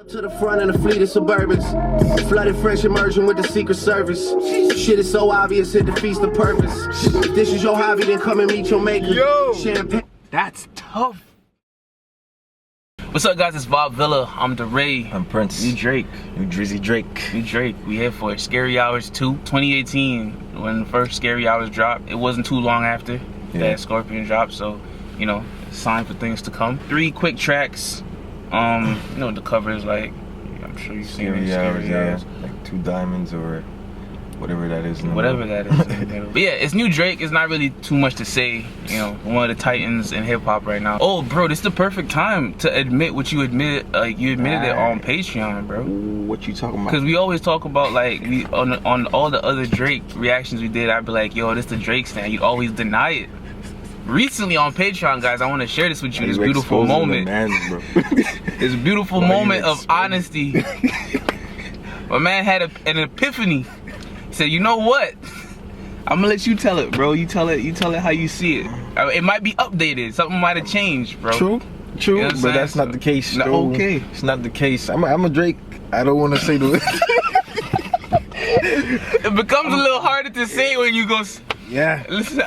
To the front of the fleet of Suburbans, flooded fresh emerging with the Secret Service. Shit is so obvious, it defeats the purpose. If this is your hobby, then come and meet your maker. Yo, Champagne. That's tough. What's up, guys? It's VibeVilla. I'm DeRay. I'm Prince. New Drake. New Drizzy Drake. New Drake. We here for Scary Hours 2. 2018, when the first Scary Hours dropped. It wasn't too long after that Scorpion dropped, so, you know, it's time for things to come. 3 quick tracks. You know what the cover is like. I'm sure you've seen it. Scary Hours, like 2 diamonds or whatever that is. Whatever that is. But yeah, it's New Drake. It's not really too much to say. You know, one of the titans in hip hop right now. Oh, bro, this is the perfect time to admit what you admitted. Like you admitted it on Patreon, bro. What you talking about? Because we always talk about like on all the other Drake reactions we did. I'd be like, yo, this the Drake stand. You always deny it. Recently on Patreon, guys, I want to share this with you. This beautiful moment. This beautiful moment of honesty. My man had an epiphany. He said, you know what? I'm gonna let you tell it, bro. You tell it how you see it. It might be updated. Something might have changed, bro. True, you know but that's not the case. No, okay. It's not the case. I'm a Drake. I don't want to say the. It becomes a little harder to say when you go. Yeah. Listen,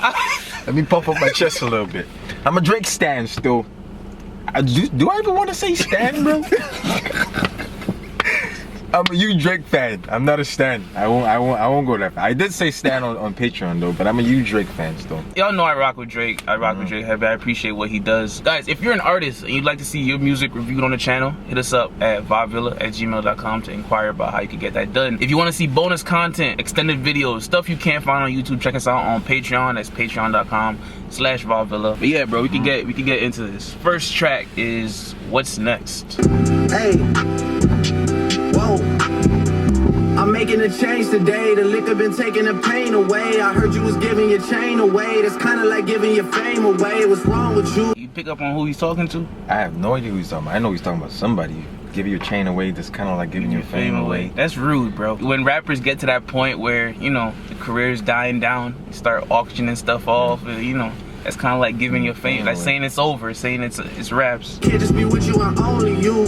Let me puff up my chest a little bit. I'm a Drake stan still. Do I even want to say stan, bro? I'm a huge Drake fan. I'm not a stan. I won't go that far. I did say stan on Patreon though, but I'm a huge Drake fan still. Y'all know I rock with Drake. I rock with Drake heavy. I appreciate what he does. Guys, if you're an artist and you'd like to see your music reviewed on the channel, hit us up at vibevilla@gmail.com to inquire about how you can get that done. If you want to see bonus content, extended videos, stuff you can't find on YouTube, check us out on Patreon. That's patreon.com/vibevilla. But yeah, bro, we can get into this. First track is What's Next. Hey. Whoa. I'm making a change today. The liquor been taking the pain away. I heard you was giving your chain away. That's kind of like giving your fame away. What's wrong with you? You pick up on who he's talking to? I have no idea who he's talking about. I know he's talking about somebody. Give your chain away, that's kind of like giving your fame away. That's rude, bro. When rappers get to that point where, you know, the career's dying down, you start auctioning stuff off, you know, that's kind of like giving your fame, like saying it's over, saying it's raps. Can't just be with you and only you.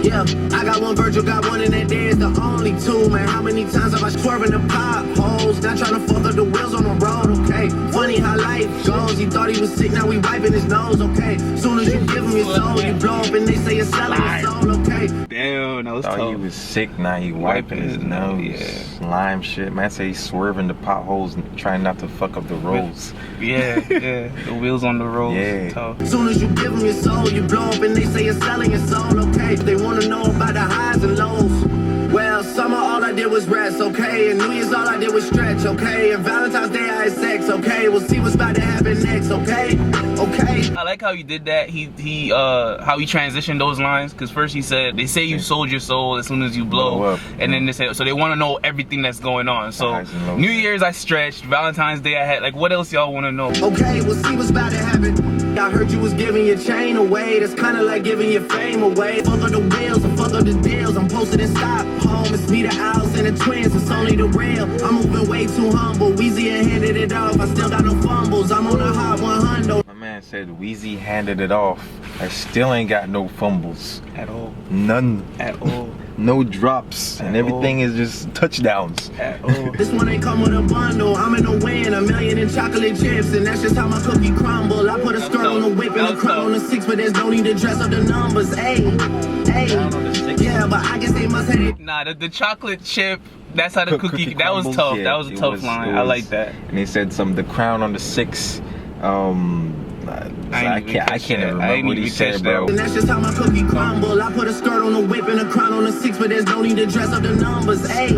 Yeah, I got one Virgil, got one, and that day is the only 2, man. How many times have I swerving the potholes? Not trying to fuck up the wheels on the road, okay? Funny how life goes. He thought he was sick, now we wiping his nose, okay? Soon as you give him your soul, you blow up and they say you're selling your soul, okay? Damn, that was tough. Thought he was sick, now he wiping his nose. Yeah. Slime shit. Man say he's swerving the potholes and trying not to fuck up the roads. Yeah, yeah. The wheels on the road. Yeah. Tough. Soon as you give them your soul, you blow up and they say you're selling your soul, okay? They wanna know about the highs and lows. Well, summer all I did was rest, okay? And New Year's all I did was stretch, okay? And Valentine's Day I had sex, okay? We'll see what's about to happen next, okay? Okay. I like how he did that. How he transitioned those lines. Cause first he said, they say you sold your soul as soon as you blow up. And then they say, so they want to know everything that's going on. So New Year's I stretched, Valentine's Day I had, like what else y'all want to know? Okay, we'll see what's about to happen. I heard you was giving your chain away. That's kind of like giving your fame away. Fuck up the wheels and fuck up the deals. I'm posted in Stockholm. It's me, the Owls, and the Twins. It's only the real. I'm moving way too humble. Weezy and handed it off. I still got no fumbles. I'm on a hot 100. My man said Weezy handed it off. I still ain't got no fumbles. At all. None. At all. No drops. And everything is just touchdowns. At all. This one ain't come with a bundle. I'm in the win. $1 million in chocolate chips. And that's just how my cookie crumble. I put a skirt on the whip and a crown on the 6. But there's no need to dress up the numbers. Hey. Yeah, but I guess they must have it. Nah, the chocolate chip. That's how the cookie. That was tough. Yeah, that was a tough line. I like that. And they said the crown on the 6. I can't even remember what he said, bro. And that's just how my cookie crumble. I put a skirt on the whip and a crown on the 6, but there's no need to dress up the numbers. Hey,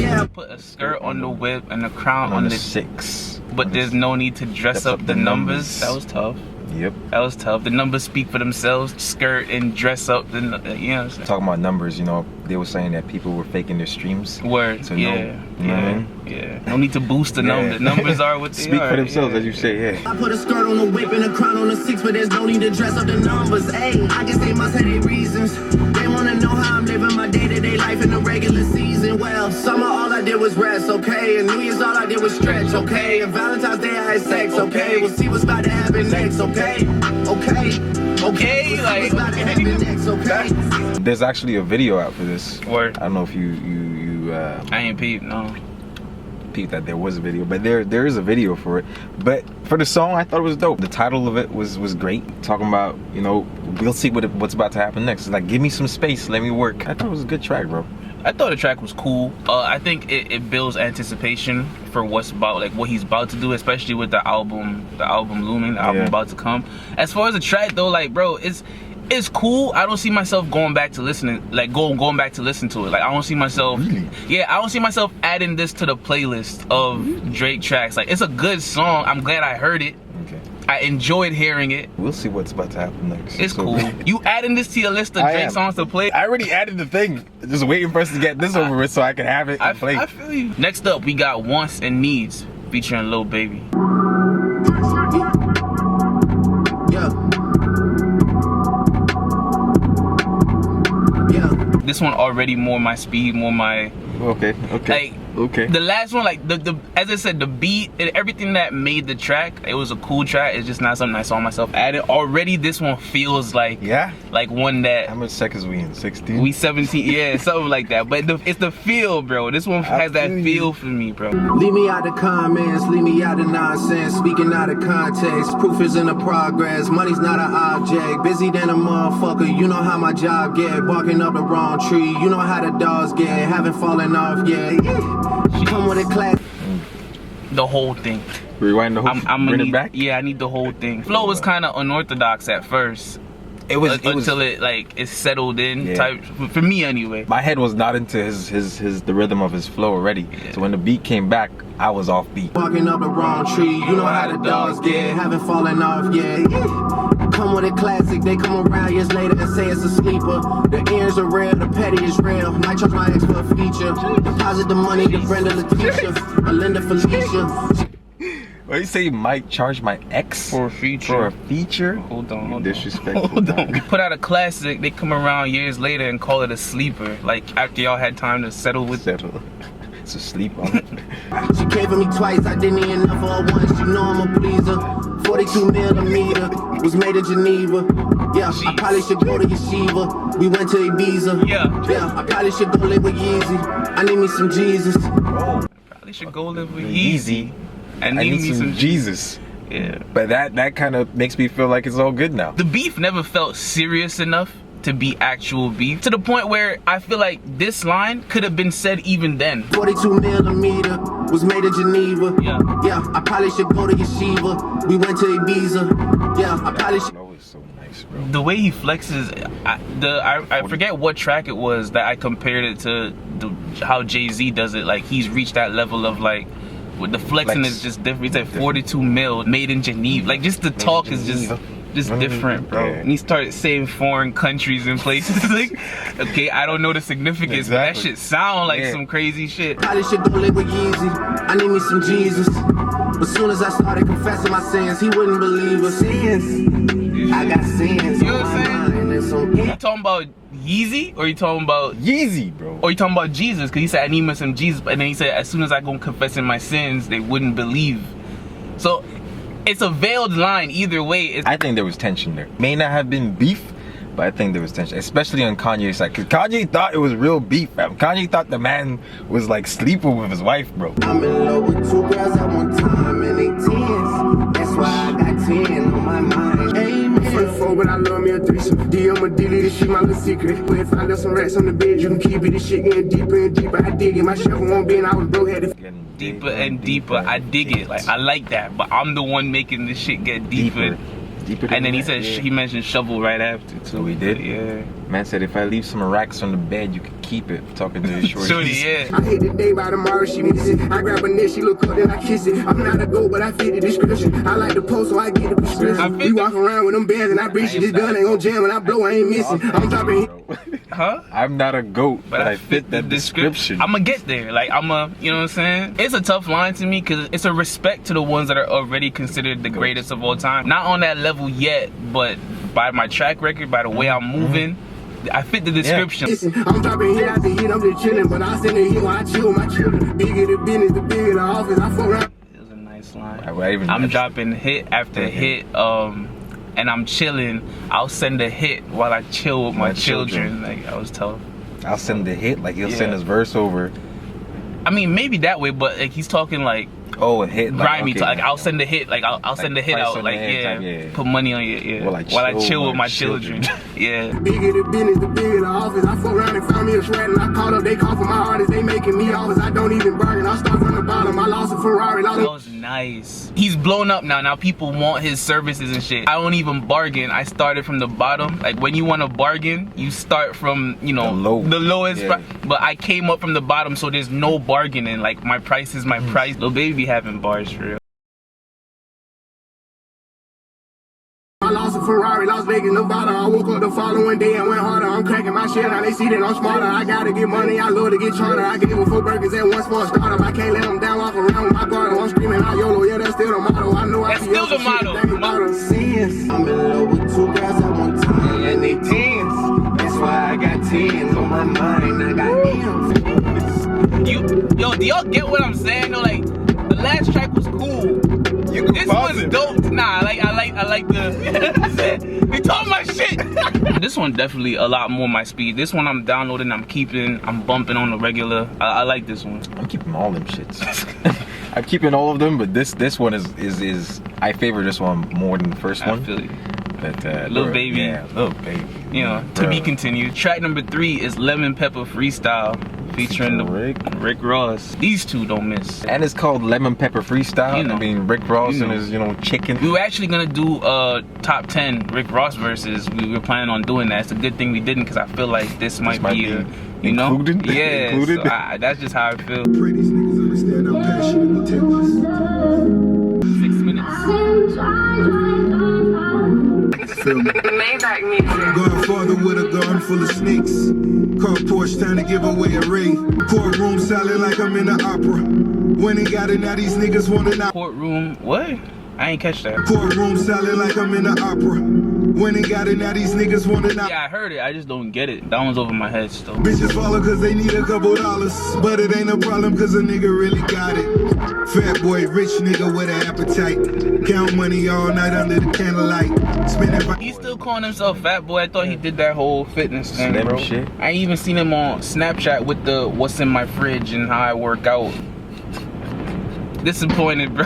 yeah. Put a skirt on the whip and a crown on the 6. But there's no need to dress up the numbers. That was tough. Yep. That was tough. The numbers speak for themselves. Skirt and dress up. You know what I'm saying? Talking about numbers, you know, they were saying that people were faking their streams. Word. So yeah. You know what I mean? Yeah. No need to boost the numbers. The numbers are what they speak are. for themselves, as you say, yeah. I put a skirt on the whip and a crown on the 6, but there's no need to dress up the numbers. Hey, I guess they must have their reasons. They wanna know how I'm living my day-to-day life in the regular season. Well, summer all I did did was rest, okay? And New Year's all I did was stretch, okay? And Valentine's Day I had sex, okay? We'll see what's about to happen next, okay? Okay, okay, like, what's about to happen next, okay? There's actually a video out for this. Word. I don't know if you I ain't peep, no. peeped that there was a video, but there is a video for it. But for the song, I thought it was dope. The title of it was great. Talking about, you know, we'll see what's about to happen next. It's like, give me some space, let me work. I thought it was a good track, bro. I thought the track was cool. I think it builds anticipation for what he's about to do, especially with the album looming, the album about to come. As far as the track though, like, bro, it's cool. I don't see myself going back to listening, like going back to listen to it. Like, I don't see myself, I don't see myself adding this to the playlist of Drake tracks. Like, it's a good song. I'm glad I heard it. Okay. I enjoyed hearing it. We'll see what's about to happen next. It's cool. You adding this to your list of Drake songs to play? I already added the thing. Just waiting for us to get this over with so I can have it and play. I feel you. Next up, we got Wants and Needs featuring Lil Baby. This one already more my speed, more my... Okay. Like, the last one, like, the as I said, the beat and everything that made the track, it was a cool track. It's just not something I saw myself adding. Already, this one feels like... like one that... How much seconds we in? 16? We 17, yeah, something like that. But it's the feel, bro. This one has that feel for me, bro. Leave me out the comments, leave me out the nonsense. Speaking out of context, proof is in the progress. Money's not an object, busy than a motherfucker. You know how my job get, barking up the wrong tree. You know how the dogs get, haven't fallen off yet. Come with a class. The whole thing. Rewind the whole thing. Bring it back? Yeah, I need the whole thing. Flow was kind of unorthodox at first. It was until it like it settled in type for me anyway. My head was not into the rhythm of his flow already. So when the beat came back, I was off beat. Walking up the wrong tree, you know how the dogs get, haven't fallen off yet. Come with a classic, they come around years later and say it's a sleeper. The ears are real, the petty is real. Might charge my ex for a feature. Deposit the money to Brenda Leticia, Alinda Felicia. What you say, Mike charge my ex for a feature? For a feature? Hold on. Disrespectful. Hold on. Put out a classic, they come around years later and call it a sleeper. Like, after y'all had time to settle with it. So sleep on it. She came for me twice, I didn't even know for her once. You know I'm a pleaser. 42 millimeter, was made in Geneva. Yeah, I probably should go to Yeshiva. We went to Ibiza. Yeah, I probably should go live with Yeezy. I need me some Jesus. Probably should go live with Yeezy. I need me some Jesus. Yeah. But that kind of makes me feel like it's all good now. The beef never felt serious enough to be actual beef, to the point where I feel like this line could have been said even then. 42 millimeter, was made in Geneva. Yeah, I probably should go to Yeshiva. We went to Ibiza. Yeah, I probably should. That was so nice, bro. The way he flexes, I forget what track it was that I compared it to how Jay-Z does it. Like, he's reached that level of like, with the flexing is just different. He's at 42 mil, made in Geneva. Like, just the talk is just different, bro. And he started saying foreign countries and places. Like, okay, I don't know the significance, but that shit sound like some crazy shit. Probably should go live with Yeezy. I need me some Jesus. But soon as I started confessing my sins, he wouldn't believe us. Sins. I got sins. You know what I'm saying? You talking about Yeezy, or you talking about Yeezy, bro? Or you talking about Jesus? Because he said I need me some Jesus, and then he said as soon as I go confessing my sins, they wouldn't believe. So it's a veiled line either way. I think there was tension there. May not have been beef, but I think there was tension, especially on Kanye's side, because Kanye thought it was real beef, fam. Kanye thought the man was like sleeping with his wife, bro. I'm in love with 2 girls at one time and they 10s. That's why I got 10 on my mind. Amen. 4, but I love me a threesome. DM a dilly, this shit my little secret. But if I left some rats on the bed, you can keep it. This shit getting deeper and deeper. I dig it. My chef won't be, and I was broke, had to deeper and deeper. I dig it. Like, I like that, but I'm the one making this shit get deeper. And then he said he mentioned shovel right after too. So he did? Yeah. Man said if I leave some racks on the bed, you can keep it. Talking to his shorty. Shorty, yeah. I hate the day by tomorrow she miss it. I grab her neck, she look up, then I kiss it. I'm not a goat, but I fit the description. I like the post, so I get the prescription. We walk around with them bands and I breach it. This gun ain't gon' jam when I blow, I ain't missing. I'm dropping. Huh? I'm not a goat, but I fit the description. I'ma get there. Like, you know what I'm saying? It's a tough line to me because it's a respect to the ones that are already considered the greatest of all time. Not on that level yet, but by my track record, by the way I'm moving, I fit the description. Listen, I'm dropping hit after hit, I'm just chilling, but I send a hit when I chill with my children. Bigger the business, the bigger the office. I fuck around. It was a nice line. I'm dropping hit after hit, and I'm chilling. I'll send a hit while I chill with my children. Like, I was tough. I'll send the hit, like he'll send his verse over. I mean, maybe that way, but like he's talking like, oh, a hit, grimy. okay. Like I'll send a hit, like I'll send a hit out, like put money on you, while I chill with my children. Yeah. Bigger the business, the bigger the office. I fuck around and found me a shred and I called up. They call for my artists, they making me offers. I don't even bargain. I start from the bottom. I lost a Ferrari. That was nice. He's blown up now. Now people want his services and shit. I don't even bargain. I started from the bottom. Like when you want to bargain, you start from, you know, the lowest. But I came up from the bottom, so there's no bargaining. Like my price is my price. Lil Baby be having bars for real. I lost a Ferrari, Las Vegas, Nevada. I woke up the following day and went harder. I'm cracking my shit, now they see that I'm smarter. I gotta get money, I love to get charter. I gave them 4 burgers at once for a startup. I can't let them down, walk around with my garden. I'm screaming out YOLO, yeah, that's still the motto. I know that's still the motto. I'm in love with 2 girls at one time, and they 10s. That's why I got 10s on my mind. I got M's. Yo, do y'all get what I'm saying? No, like the last track was cool. This was dope. Nah, I like the. They talking my shit. This one definitely a lot more my speed. This one I'm downloading, I'm keeping, I'm bumping on the regular. I like this one. I'm keeping all them shits. I'm keeping all of them, but this one is I favor this one more than the first one. I feel you. But Lil Baby. Yeah, Lil Baby. You know, to be continued. Track number 3 is Lemon Pepper Freestyle, featuring Rick Ross. These two don't miss. And it's called Lemon Pepper Freestyle. You know, I mean, Rick Ross and his, chicken. We were actually gonna do top 10 Rick Ross verses. We were planning on doing that. It's a good thing we didn't, because I feel like this might be included. Yeah, included. So that's just how I feel. Pray these niggas understand how passionate we take this. 6 minutes. Maybach music. Godfather with a garden full of snakes. Car Porsche, time to give away a ring. Courtroom silent like I'm in an opera. When he got it, now these niggas want to knock. Courtroom, what? I ain't catch that. Courtroom silent like I'm in an opera. When he got it, now these niggas want to knock. Yeah, I heard it. I just don't get it. That one's over my head still. Bitches follow cause they need a couple dollars. But it ain't a problem cause a nigga really got it. Fat boy, rich nigga with an appetite. Count money all night under the candlelight. He's still calling himself Fat Boy. I thought he did that whole fitness thing, bro. Shit. I ain't even seen him on Snapchat with the what's in my fridge and how I work out. Disappointed, bro.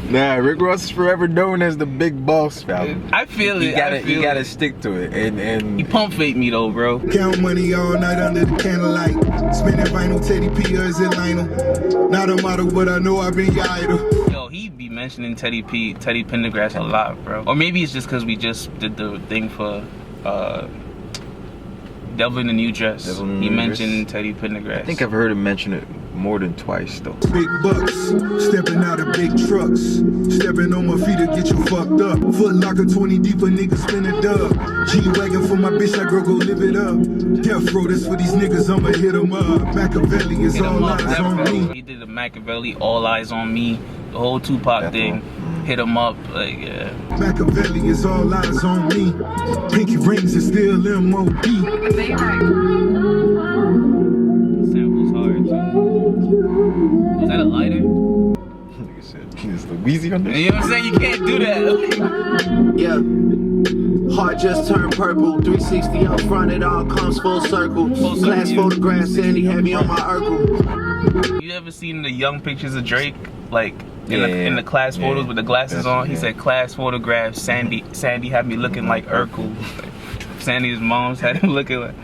Nah, Rick Ross is forever known as the big boss, fam. I feel it. You gotta stick to it. And he pump fake me though, bro. Count money all night under the candlelight. Spinning vinyl, Teddy P or is it Lionel? Not a model, but I know I've been your idol. Yo, he be mentioning Teddy Pendergrass a lot, bro. Or maybe it's just because we just did the thing for Devil in the New Dress. He mentioned Teddy Pendergrass. I think I've heard him mention it more than twice though. Big bucks, stepping out of big trucks. Stepping on my feet to get you fucked up. Foot locker 20 deep, a nigga spin a dub. G-Wagon for my bitch, that girl go live it up. Death row, this for these niggas, I'ma hit them up. Machiavelli is all eyes on me. He did the Machiavelli, all eyes on me. The whole Tupac thing. Hit him up, like, yeah. Machiavelli is all eyes on me. Pinky rings is still M.O.B. Samples hard, too. Was that a lighter? Nigga said, is the Weezy on this? You know what I'm saying? You can't do that. Yeah. Heart just turned purple. 360 up front, it all comes full circle. Glass photograph, Sandy had me on my Urkel. You ever seen the young pictures of Drake? Like, in the class photos with the glasses on? He said, class photographs, Sandy had me looking like Urkel. Sandy's mom's had him looking like...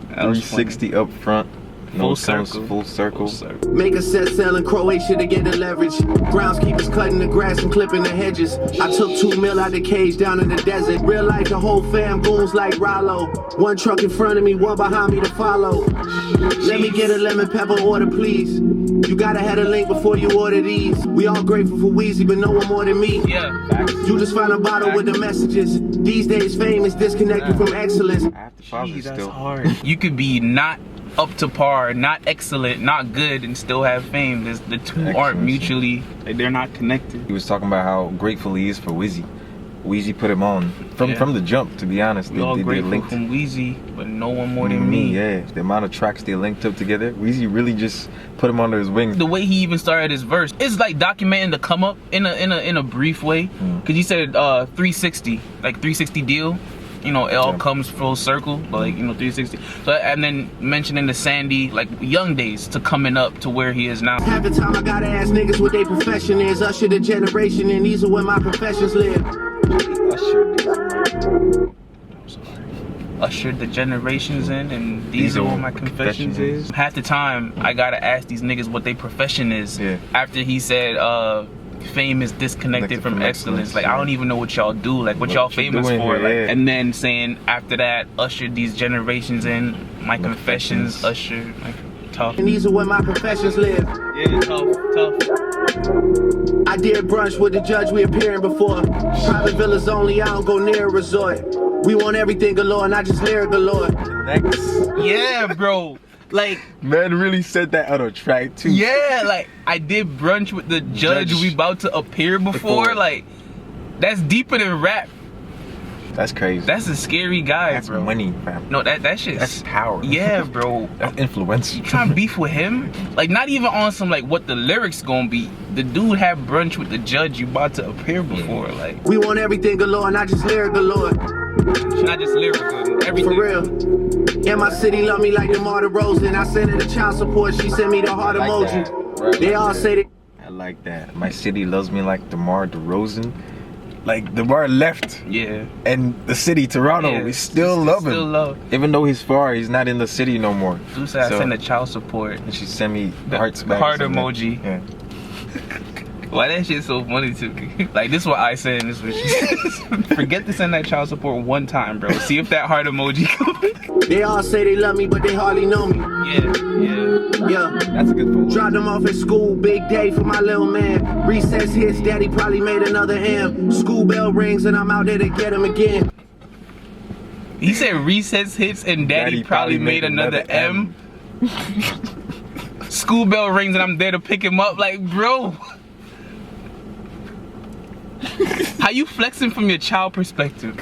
360 up front. Full circle. Full circle. Make a set selling Croatia to get the leverage. Groundskeepers cutting the grass and clipping the hedges. I took 2 mil out the cage down in the desert. Real life, the whole fam goons like Rollo. 1 truck in front of me, 1 behind me to follow. Let me get a lemon pepper order, please. You gotta have a link before you order these. We all grateful for Weezy, but no one more than me. Yeah. You just find a bottle with the messages. These days, fame is disconnected from excellence. Gee, that's hard. You could be not up to par, not excellent, not good, and still have fame. The two aren't mutually, like, they're not connected. He was talking about how grateful he is for Weezy. Weezy put him on from the jump. To be honest, We all they grateful linked from Weezy, but no one more than me. Yeah, the amount of tracks they linked up together, Weezy really just put him under his wing. The way he even started his verse, it's like documenting the come up in a brief way. Cause he said 360, like 360 deal. You know, it all comes full circle, but like, you know, 360. So, and then mentioning the Sandy, like, young days to coming up to where he is now. Half the time I gotta ask niggas what their profession is. Usher the generation, and these are where my professions live. Ushered the generations in, and these are where my confessions is. Half the time, I gotta ask these niggas what their profession is. Yeah. After he said, fame is disconnected from excellence. Like, I don't even know what y'all do, like what y'all famous for. Like, and then saying after that, ushered these generations in, my confessions, ushered, like, tough. And these are where my professions live. Yeah, tough. I did brunch with the judge we appearing before. Private villas only, I don't go near a resort. We want everything galore, not just lyric galore. Yeah, bro. Like, man really said that on a track too. Yeah, like, I did brunch with the judge we about to appear before. Like, that's deeper than rap. That's crazy. That's a scary guy, that's bro. Money, fam. No, that shit. That's power. Yeah, bro. That's influence. You trying to beef with him? Like, not even on some like what the lyrics gonna be. The dude had brunch with the judge you about to appear before. Like, we want everything galore, not just lyric galore. Not just lyrical, everything. For real. Yeah, my city love me like DeMar DeRozan. I sent her the child support, she sent me the heart emoji. They all say that. I like that. My city loves me like DeMar DeRozan. Like, DeMar left. Yeah. And the city, Toronto, we still love him. Still love. Even though he's far, he's not in the city no more. Dude said I sent the child support. And she sent me the hearts back. Heart emoji. Yeah. Why that shit so funny to me? Like, this is what I said, and this is what she said. Forget to send that child support one time, bro. See if that heart emoji comes. They all say they love me, but they hardly know me. Yeah. That's a good point. Dropped them off at school, big day for my little man. Recess hits, daddy probably made another M. School bell rings and I'm out there to get him again. He said recess hits and daddy probably made another M. School bell rings and I'm there to pick him up. Like, bro. How you flexing from your child perspective?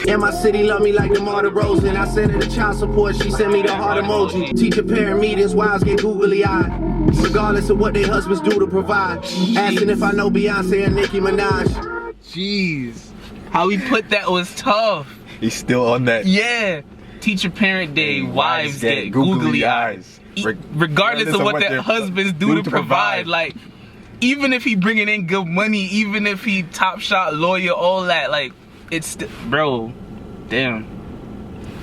And my city love me like DeMar DeRozan. I sent her the child support, she sent me the heart emoji. Teacher parent meetings, wives get googly eyed. Regardless of what their husbands do to provide. Asking if I know Beyonce and Nicki Minaj. Jeez. How he put that was tough. He's still on that. Yeah. Teacher parent day, wives get googly eyes. Regardless of what their husbands do to provide. Like, even if he bringing in good money, even if he top shot lawyer, all that, like, it's bro, damn.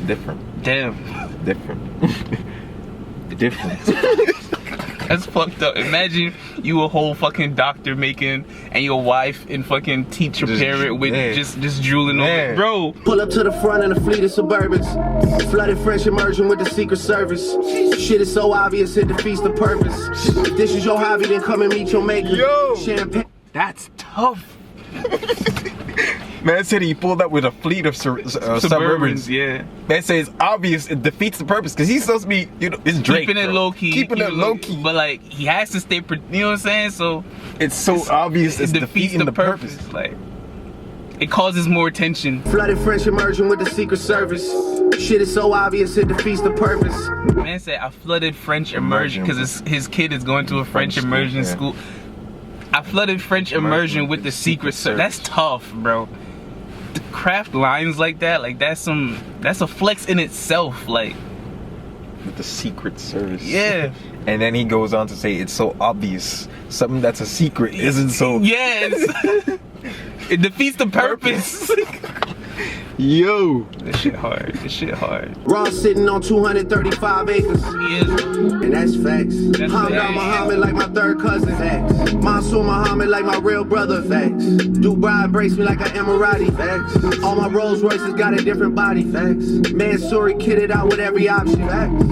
Different. Damn. Different. That's fucked up. Imagine you a whole fucking doctor making and your wife and fucking teacher parent with just drooling on it. Bro. Pull up to the front in a fleet of Suburbans. Flooded French immersion with the Secret Service. Shit is so obvious it defeats the purpose. If this is your hobby, then come and meet your maker. Yo. Champagne. That's tough. Man said he pulled up with a fleet of Suburbans. Yeah. Man says it's obvious it defeats the purpose because he's supposed to be, you know, it's Drake. Keeping it low key. Keeping it low key. But like, he has to stay, you know what I'm saying? So it's so obvious it's defeating the purpose. Like, it causes more attention. Flooded French immersion with the Secret Service. Shit is so obvious it defeats the purpose. Man said I flooded French immersion because his kid is going to a French immersion school. I flooded French immersion with the Secret Service. That's tough, bro. To craft lines like that, like that's a flex in itself, like. With the Secret Service. Yeah. And then he goes on to say it's so obvious. Something that's a secret isn't so. Yes. It defeats the purpose. Yo. This shit hard. Raw sitting on 235 acres. He is. And that's facts. Hamdan Muhammad like my third cousin. Facts. Mansour Muhammad like my real brother. Facts. Dubai embraced me like an Emirati. Facts. All my Rolls Royces got a different body. Facts. Mansouri kitted out with every option. Facts.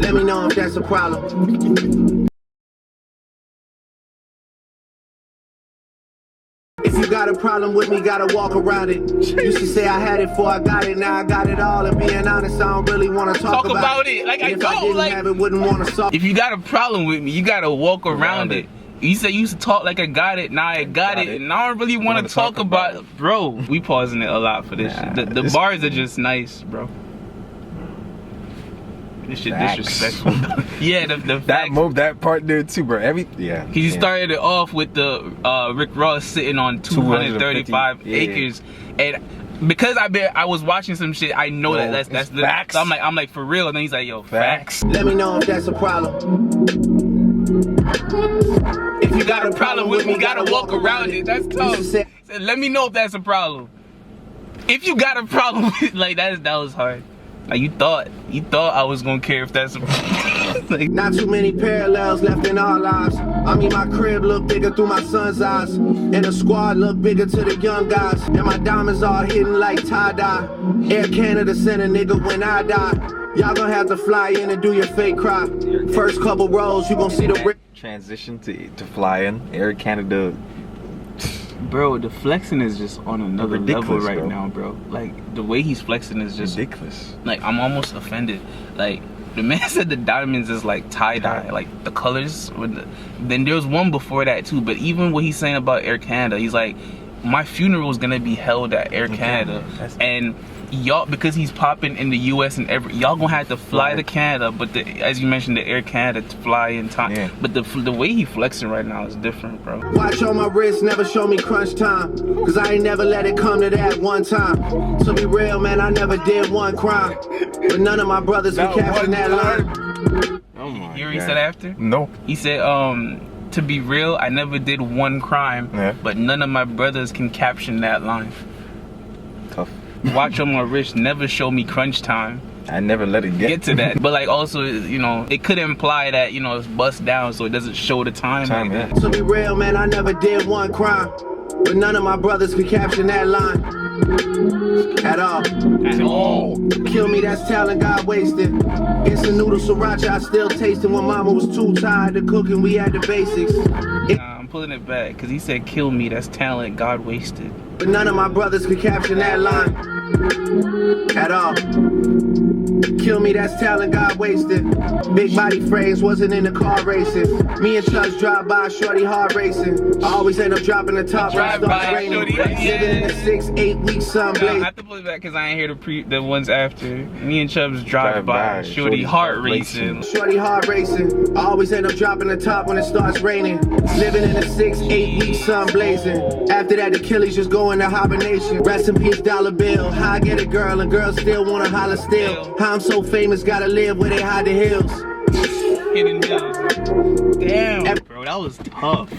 Let me know if that's a problem. If you got a problem with me, gotta walk around it. Used to say I had it before I got it, now I got it all. And being honest, I don't really want to talk about it. Like, and if I didn't have it, wouldn't want to solve. If you got a problem with me, you gotta walk around it. You said you used to talk like I got it. Now I got it. And I don't really want to talk about it. Bro, we pausing it a lot for this shit. The bars are just nice, bro. This shit disrespectful. Yeah, that part there too, bro. He started it off with the Rick Ross sitting on 235 acres, and because I was watching some shit, I know that's facts. So I'm like for real, and then he's like, yo, facts. Let me know if that's a problem. If you got a problem with me, gotta walk around it. That's tough. Said, let me know if that's a problem. If you got a problem with like that was hard. Like you thought I was gonna care if that's a like, not too many parallels left in our lives. I mean, my crib look bigger through my son's eyes, and the squad look bigger to the young guys. And my diamonds all hidden like tie-dye. Air Canada sent a nigga when I die. Y'all gonna have to fly in and do your fake cry. First couple rows, you gonna see the transition to fly in. Air Canada. Bro, the flexing is just on another level right now, bro. Like, the way he's flexing is just ridiculous. Like, I'm almost offended. Like, the man said the diamonds is like tie-dye, like the colors. Then there was one before that too, but even what he's saying about Air Canada, he's like, my funeral is gonna be held at Air Canada. And y'all, because he's popping in the US and y'all gonna have to fly to Canada, but as you mentioned, the Air Canada to fly in time. Yeah. But the way he flexing right now is different, bro. Watch on my wrist, never show me crunch time, cause I ain't never let it come to that one time. To be real, man, I never did one crime, but none of my brothers can capture that line. Oh my God. You hear what he said after? No. He said, to be real, I never did one crime, but none of my brothers can caption that line. Tough. Watch on my wrist, never show me crunch time. I never let it get to that. But like also, you know, it could imply that, you know, it's bust down so it doesn't show the time. To be real, man, I never did one crime, but none of my brothers could caption that line. At all. At all. Kill me, that's talent God wasted. Instant noodle sriracha, I still tasting when mama was too tired to cook and we had the basics. I'm pulling it back because he said kill me, that's talent God wasted. But none of my brothers could caption that line. At all. Kill me, that's talent God wasted. Big body frames, wasn't in the car racing. Me and Chubbs drive by, shorty hard racing. I always end up dropping the top when it starts raining. Living in a 6-8 week sun blaze. I have to pull it back because I ain't hear the ones after. Me and Chubbs drive by, shorty hard racing. Shorty hard racing. I always end up dropping the top when it starts raining. Living in a 6-8 week sun blazing. After that, Achilles just go into hibernation. Rest in peace, dollar bill. How I get a girl and girls still wanna holler still. How I'm so famous, gotta live where they hide the hills. Hidden hills. Damn, bro, that was tough.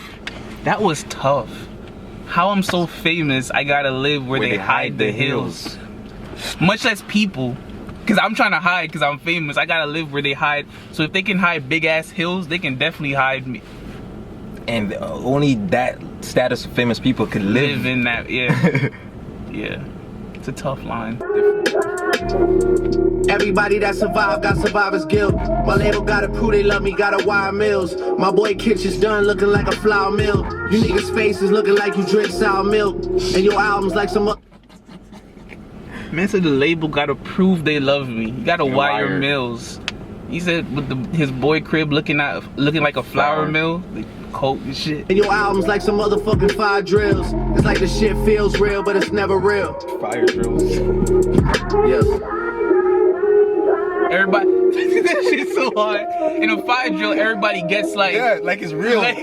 That was tough. How I'm so famous, I gotta live where they hide the hills. Much less people, because I'm trying to hide because I'm famous. I gotta live where they hide. So if they can hide big ass hills, they can definitely hide me. And only that status of famous people could live in that, yeah. Yeah. It's a tough line. Everybody that survived got survivor's guilt. My label gotta prove they love me, gotta wire mills. My boy Kitchen's done looking like a flour mill. You niggas' faces looking like you drink sour milk. And your albums like some... Man said the label gotta prove they love me. You gotta wire mills. He said with his boy crib looking like a flour mill. Like, coke and shit. And your albums like some motherfucking fire drills. It's like the shit feels real, but it's never real. Fire drills. Yes. Everybody, that shit's so hard. In a fire drill, everybody gets like... Yeah, like it's real. Like,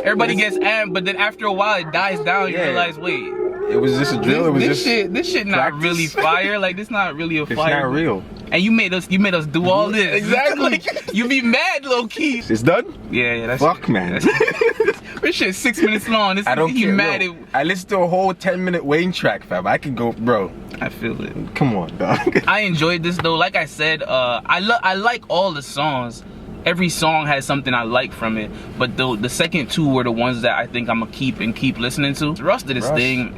everybody gets amped, but then after a while it dies down. You realize, wait. It was just a drill. This shit not really fire. Like, this not really a fire. It's not real. And you made us do all this. Exactly. Like, you be mad, low key. It's done? Yeah, that's fuck, man. This shit's 6 minutes long. I don't care. Mad I listened to a whole 10-minute Wayne track, fam. I can go, bro. I feel it. Come on, dog. I enjoyed this though. Like I said, I like all the songs. Every song has something I like from it, but the second two were the ones that I think I'm gonna keep listening to. Russ did his thing.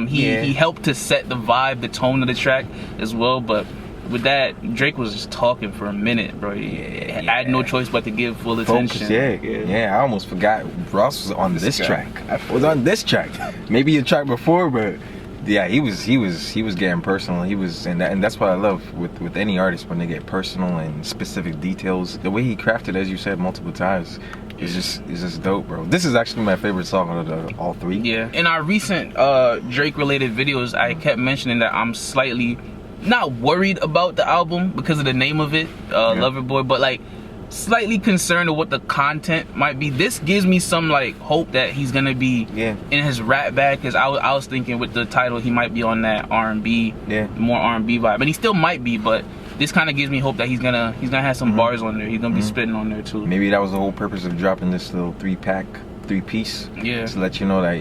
He helped to set the vibe, the tone of the track as well. But with that, Drake was just talking for a minute, bro. I had no choice but to give full attention. Yeah. I almost forgot Russ was on this track. I was on this track. Maybe a track before, but yeah, he was getting personal. He was, and that's what I love with any artist when they get personal and specific details. The way he crafted, as you said multiple times, it's just dope, bro. This is actually my favorite song out of all three. Yeah. In our recent Drake related videos, I kept mentioning that I'm slightly not worried about the album because of the name of it, Loverboy, but like slightly concerned of what the content might be. This gives me some like hope that he's gonna be in his rap bag, because I was thinking with the title he might be on that R&B, more R&B vibe, and he still might be, but this kind of gives me hope that he's gonna have some bars on there. He's gonna be spitting on there too. Maybe that was the whole purpose of dropping this little three-piece. Yeah. To let you know that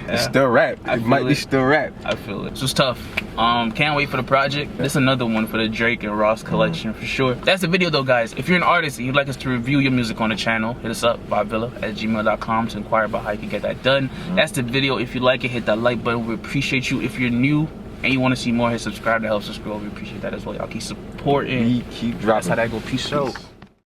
it's still rap. It might be still rap. I feel it. So it's tough. Can't wait for the project. This is another one for the Drake and Ross collection for sure. That's the video though, guys. If you're an artist and you'd like us to review your music on the channel, hit us up, VibeVilla@gmail.com, to inquire about how you can get that done. That's the video. If you like it, hit that like button. We appreciate you. If you're new and you want to see more, hit subscribe. That helps us grow. We appreciate that as well. Y'all keep supporting. Keep dropping. That's how that go. Peace out.